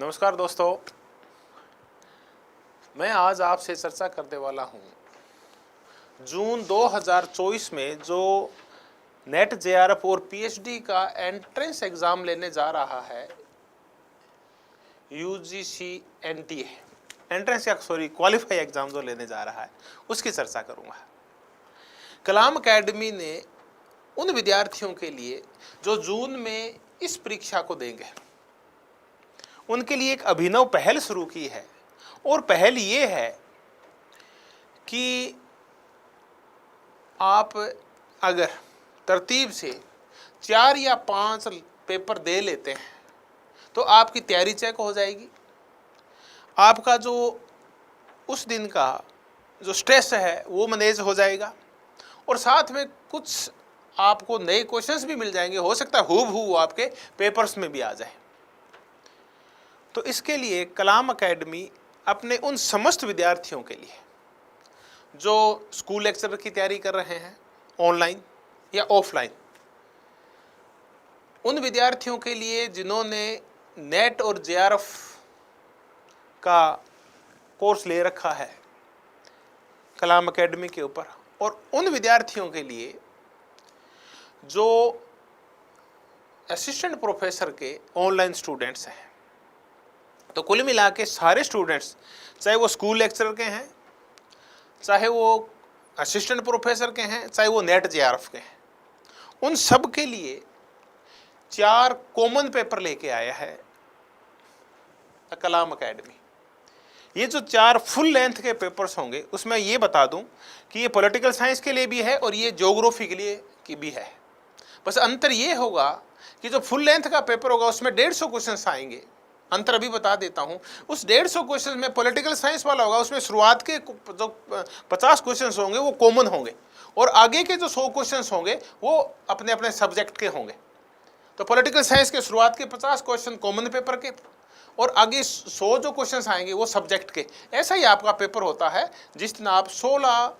नमस्कार दोस्तों, मैं आज आपसे चर्चा करने वाला हूं जून 2024 में जो नेट जेआरएफ और पीएचडी का एंट्रेंस एग्जाम लेने जा रहा है यूजीसी एनटीए एंट्रेंस या क्वालिफाई एग्जाम जो लेने जा रहा है उसकी चर्चा करूंगा। कलाम एकेडमी ने उन विद्यार्थियों के लिए जो जून में इस परीक्षा को देंगे उनके लिए एक अभिनव पहल शुरू की है। और पहल ये है कि आप अगर तरतीब से 4 या 5 पेपर दे लेते हैं तो आपकी तैयारी चेक हो जाएगी। आपका जो उस दिन का जो स्ट्रेस है वो मैनेज हो जाएगा और साथ में कुछ आपको नए क्वेश्चंस भी मिल जाएंगे। हो सकता है हूबहू आपके पेपर्स में भी आ जाए। तो इसके लिए कलाम एकेडमी अपने उन समस्त विद्यार्थियों के लिए जो स्कूल लेक्चरर की तैयारी कर रहे हैं ऑनलाइन या ऑफलाइन, उन विद्यार्थियों के लिए जिन्होंने नेट और जेआरएफ का कोर्स ले रखा है कलाम एकेडमी के ऊपर, और उन विद्यार्थियों के लिए जो असिस्टेंट प्रोफेसर के ऑनलाइन स्टूडेंट्स हैं। तो कुल मिला के सारे स्टूडेंट्स, चाहे वो स्कूल लेक्चरर के हैं, चाहे वो असिस्टेंट प्रोफेसर के हैं, चाहे वो नेट जेआरएफ के हैं, उन सब के लिए 4 कॉमन पेपर लेके आया है कलाम एकेडमी। ये जो 4 फुल लेंथ के पेपर्स होंगे उसमें ये बता दूं कि ये पॉलिटिकल साइंस के लिए भी है और ये ज्योग्राफी के लिए की भी है। बस अंतर ये होगा कि जो फुल लेंथ का पेपर होगा उसमें 150 क्वेश्चंस आएंगे। अंतर अभी बता देता हूं। उस 150 क्वेश्चन में पॉलिटिकल साइंस वाला होगा, उसमें शुरुआत के जो 50 क्वेश्चंस होंगे वो कॉमन होंगे और आगे के जो 100 क्वेश्चंस होंगे वो अपने अपने सब्जेक्ट के होंगे। तो पॉलिटिकल साइंस के शुरुआत के 50 क्वेश्चन कॉमन पेपर के और आगे 100 जो क्वेश्चंस आएंगे वो सब्जेक्ट के। ऐसा ही आपका पेपर होता है जिस दिन आप 16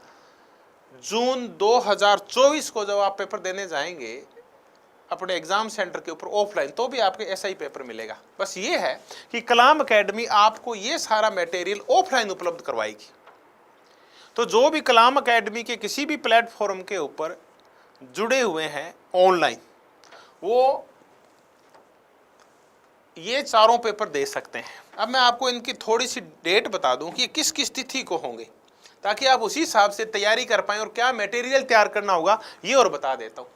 जून 2024 को जब आप पेपर देने जाएंगे अपने एग्जाम सेंटर के ऊपर ऑफलाइन, तो भी आपके ऐसा ही पेपर मिलेगा। बस ये है कि कलाम एकेडमी आपको ये सारा मटेरियल ऑफलाइन उपलब्ध करवाएगी। तो जो भी कलाम एकेडमी के किसी भी प्लेटफॉर्म के ऊपर जुड़े हुए हैं ऑनलाइन, वो ये चारों पेपर दे सकते हैं। अब मैं आपको इनकी थोड़ी सी डेट बता दूं कि किस किस तिथि को होंगे, ताकि आप उसी हिसाब से तैयारी कर पाएं और क्या मटेरियल तैयार करना होगा ये और बता देता हूं।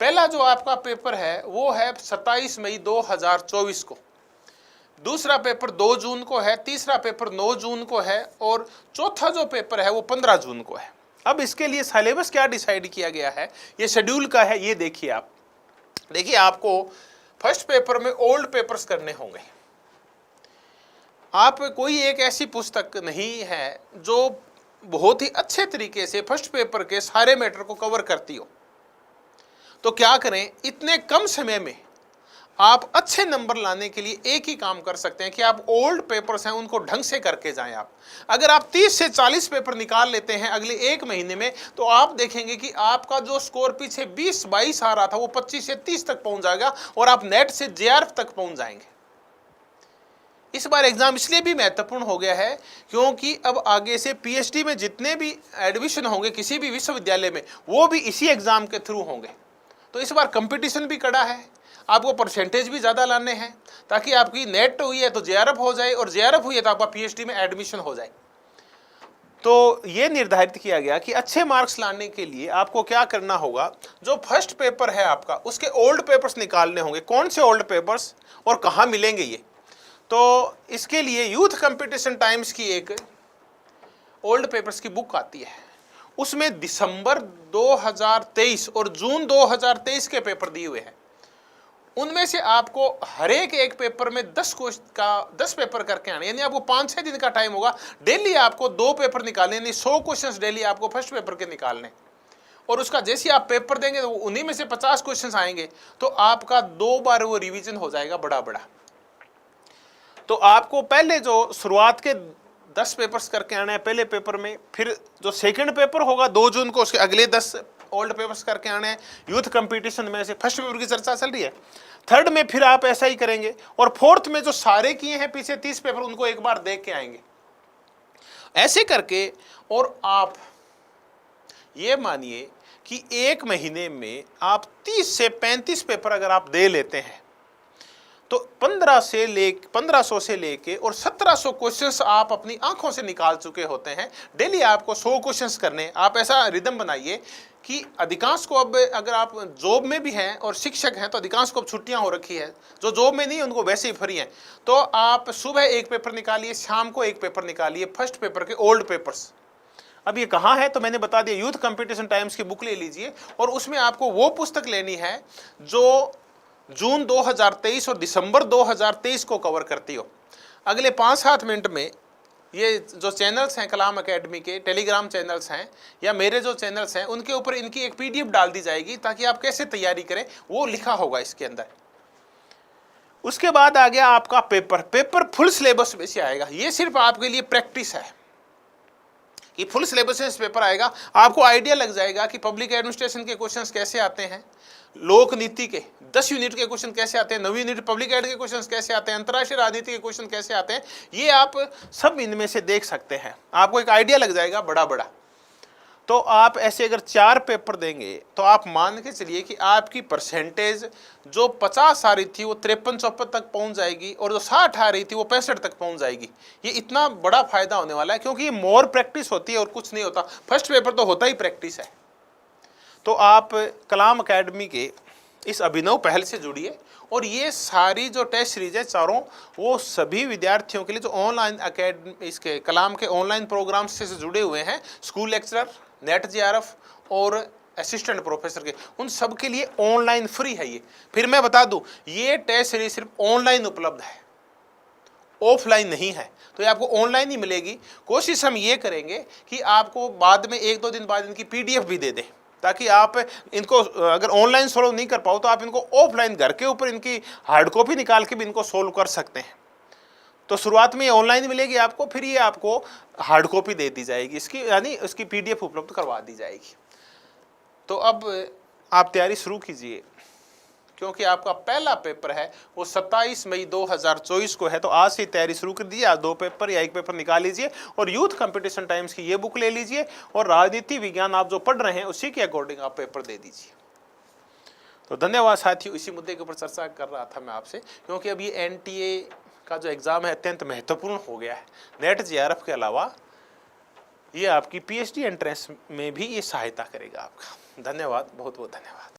पहला जो आपका पेपर है वो है 27 मई 2024 को, दूसरा पेपर 2 जून को है, तीसरा पेपर 9 जून को है और चौथा जो पेपर है वो 15 जून को है। अब इसके लिए सिलेबस क्या डिसाइड किया गया है, ये शेड्यूल का है, ये देखिए आप। देखिए, आपको फर्स्ट पेपर में ओल्ड पेपर्स करने होंगे। आप कोई एक ऐसी पुस्तक नहीं है जो बहुत ही अच्छे तरीके से फर्स्ट पेपर के सारे मैटर को कवर करती हो। तो क्या करें, इतने कम समय में आप अच्छे नंबर लाने के लिए एक ही काम कर सकते हैं कि आप ओल्ड पेपर्स हैं उनको ढंग से करके जाएं। आप अगर आप 30 से 40 पेपर निकाल लेते हैं अगले 1 महीने में, तो आप देखेंगे कि आपका जो स्कोर पीछे 20-22 आ रहा था वो 25 से 30 तक पहुंच जाएगा और आप नेट से जेआरएफ तक पहुंच जाएंगे। इस बार एग्जाम इसलिए भी महत्वपूर्ण हो गया है क्योंकि अब आगे से पीएचडी में जितने भी एडमिशन होंगे किसी भी विश्वविद्यालय में, वो भी इसी एग्जाम के थ्रू होंगे। तो इस बार कंपटीशन भी कड़ा है, आपको परसेंटेज भी ज़्यादा लाने हैं ताकि आपकी नेट हुई है तो जेआरएफ हो जाए और जेआरएफ हुई है तो आपका पीएचडी में एडमिशन हो जाए। तो ये निर्धारित किया गया कि अच्छे मार्क्स लाने के लिए आपको क्या करना होगा, जो फर्स्ट पेपर है आपका उसके ओल्ड पेपर्स निकालने होंगे। कौन से ओल्ड पेपर्स और कहाँ मिलेंगे ये, तो इसके लिए यूथ कंपटीशन टाइम्स की एक ओल्ड पेपर्स की बुक आती है, उसमें दिसंबर 2023 और जून 2023 के पेपर दिए हुए हैं। उनमें से आपको हर एक पेपर में 10 पेपर करके आने, यानी आपको 5-6 दिन का टाइम होगा। डेली आपको 2 पेपर निकालने, यानी 100 क्वेश्चंस डेली आपको फर्स्ट पेपर के निकालने, और उसका जैसे आप पेपर देंगे तो उन्हीं में से 50 क्वेश्चंस आएंगे तो आपका 2 बार वो रिवीजन हो जाएगा बड़ा। तो आपको पहले जो शुरुआत के 10 पेपर्स करके आना है पहले पेपर में, फिर जो सेकंड पेपर होगा 2 जून को उसके अगले 10 ओल्ड पेपर्स करके आने हैं। यूथ कंपटीशन में से फर्स्ट पेपर की चर्चा चल रही है थर्ड में फिर आप ऐसा ही करेंगे, और फोर्थ में जो सारे किए हैं पीछे 30 पेपर, उनको एक बार देख के आएंगे। ऐसे करके, और आप ये मानिए कि एक महीने में आप 30 से 35 पेपर अगर आप दे लेते हैं, तो 1500 से लेके और 1700 क्वेश्चंस आप अपनी आंखों से निकाल चुके होते हैं। डेली आपको 100 क्वेश्चंस करने। आप ऐसा रिदम बनाइए कि अधिकांश को, अब अगर आप जॉब में भी हैं और शिक्षक हैं तो अधिकांश को अब छुट्टियां हो रखी है, जो जॉब में नहीं उनको वैसे ही फ्री हैं, तो आप सुबह एक पेपर निकालिए, शाम को एक पेपर निकालिए, फर्स्ट पेपर के ओल्ड पेपर्स। अब ये कहाँ है तो मैंने बता दिया, यूथ कंपटीशन टाइम्स की बुक ले लीजिए, और उसमें आपको वो पुस्तक लेनी है जो जून 2023 और दिसंबर 2023 को कवर करती हो। अगले 5-7 मिनट में ये जो चैनल्स हैं कलाम एकेडमी के, टेलीग्राम चैनल्स हैं या मेरे जो चैनल्स हैं, उनके ऊपर इनकी एक PDF डाल दी जाएगी, ताकि आप कैसे तैयारी करें वो लिखा होगा इसके अंदर। उसके बाद आ गया आपका पेपर फुल सिलेबस में से आएगा। ये सिर्फ आपके लिए प्रैक्टिस है कि फुल सिलेबस से पेपर आएगा, आपको आइडिया लग जाएगा कि पब्लिक एडमिनिस्ट्रेशन के क्वेश्चंस कैसे आते हैं, लोक नीति के 10 यूनिट के क्वेश्चन कैसे आते हैं, 9 यूनिट पब्लिक एड के क्वेश्चन कैसे आते हैं, अंतर्राष्ट्रीय राजनीति के क्वेश्चन कैसे आते हैं। ये आप सब इनमें से देख सकते हैं, आपको एक आइडिया लग जाएगा बड़ा बड़ा। तो आप ऐसे अगर 4 पेपर देंगे तो आप मान के चलिए कि आपकी परसेंटेज जो 50 आ रही थी वो 53-54 तक पहुंच जाएगी, और जो 60 आ रही थी वो 65 तक पहुंच जाएगी। ये इतना बड़ा फायदा होने वाला है, क्योंकि ये मोर प्रैक्टिस होती है और कुछ नहीं होता। फर्स्ट पेपर तो होता ही प्रैक्टिस है। तो आप कलाम एकेडमी के इस अभिनव पहल से जुड़िए, और ये सारी जो टेस्ट सीरीज है चारों, वो सभी विद्यार्थियों के लिए जो ऑनलाइन एकेडमी इसके कलाम के ऑनलाइन प्रोग्राम से जुड़े हुए हैं, स्कूल लेक्चरर, नेट JRF और असिस्टेंट प्रोफेसर के, उन सब के लिए ऑनलाइन फ्री है ये। फिर मैं बता दूं, ये टेस्ट सीरीज सिर्फ ऑनलाइन उपलब्ध है, ऑफलाइन नहीं है, तो ये आपको ऑनलाइन ही मिलेगी। कोशिश हम ये करेंगे कि आपको बाद में 1-2 दिन बाद इनकी PDF भी दे दें, ताकि आप इनको अगर ऑनलाइन सोल्व नहीं कर पाओ तो आप इनको ऑफलाइन घर के ऊपर इनकी हार्ड कॉपी निकाल के भी इनको सोल्व कर सकते हैं। तो शुरुआत में ये ऑनलाइन मिलेगी आपको, फिर ये आपको हार्ड कॉपी दे दी जाएगी इसकी, यानी इसकी PDF उपलब्ध करवा दी जाएगी। तो अब आप तैयारी शुरू कीजिए, क्योंकि आपका पहला पेपर है वो 27 मई 2024 को है। तो आज से तैयारी शुरू कर दीजिए। आज 2 पेपर या 1 पेपर निकाल लीजिए, और यूथ कंपटीशन टाइम्स की ये बुक ले लीजिए, और राजनीति विज्ञान आप जो पढ़ रहे हैं उसी के अकॉर्डिंग आप पेपर दे दीजिए। तो धन्यवाद साथियों। इसी मुद्दे के ऊपर चर्चा कर रहा था मैं आपसे, क्योंकि अब ये NTA का जो एग्ज़ाम है अत्यंत महत्वपूर्ण हो गया है। नेट JRF के अलावा ये आपकी PhD एंट्रेंस में भी ये सहायता करेगा आपका। धन्यवाद, बहुत बहुत धन्यवाद।